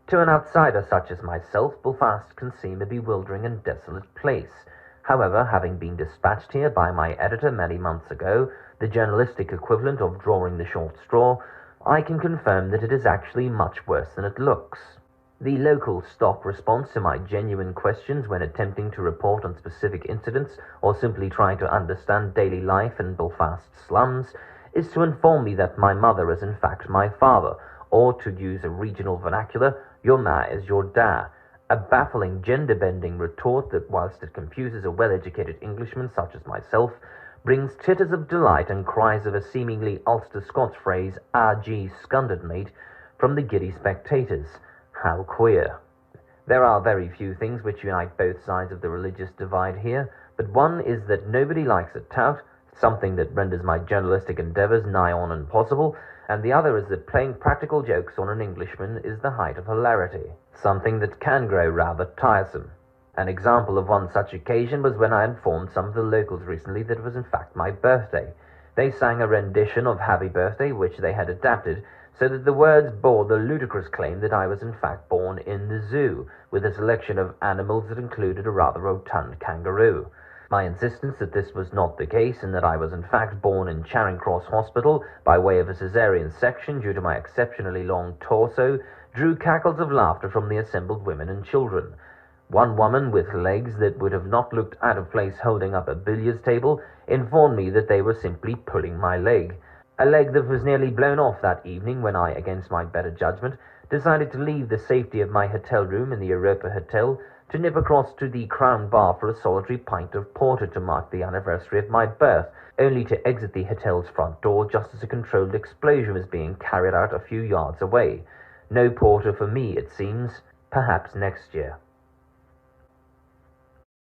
To an outsider such as myself, Belfast can seem a bewildering and desolate place. However, having been dispatched here by my editor many months ago, the journalistic equivalent of drawing the short straw, I can confirm that it is actually much worse than it looks. The local stock response to my genuine questions when attempting to report on specific incidents or simply trying to understand daily life in Belfast slums is to inform me that my mother is in fact my father, or to use a regional vernacular, your ma is your da. A baffling gender-bending retort that, whilst it confuses a well-educated Englishman such as myself, brings titters of delight and cries of a seemingly Ulster Scots phrase, "Ah gee, scundered mate," from the giddy spectators. How queer. There are very few things which unite both sides of the religious divide here, but one is that nobody likes a tout, something that renders my journalistic endeavours nigh on impossible, and the other is that playing practical jokes on an Englishman is the height of hilarity, something that can grow rather tiresome. An example of one such occasion was when I informed some of the locals recently that it was in fact my birthday. They sang a rendition of Happy Birthday, which they had adapted, so that the words bore the ludicrous claim that I was in fact born in the zoo, with a selection of animals that included a rather rotund kangaroo. My insistence that this was not the case, and that I was in fact born in Charing Cross Hospital by way of a caesarean section due to my exceptionally long torso, drew cackles of laughter from the assembled women and children. One woman, with legs that would have not looked out of place holding up a billiards table, informed me that they were simply pulling my leg. A leg that was nearly blown off that evening when I, against my better judgment, decided to leave the safety of my hotel room in the Europa Hotel to nip across to the Crown Bar for a solitary pint of porter to mark the anniversary of my birth, only to exit the hotel's front door just as a controlled explosion was being carried out a few yards away. No porter for me, it seems. Perhaps next year.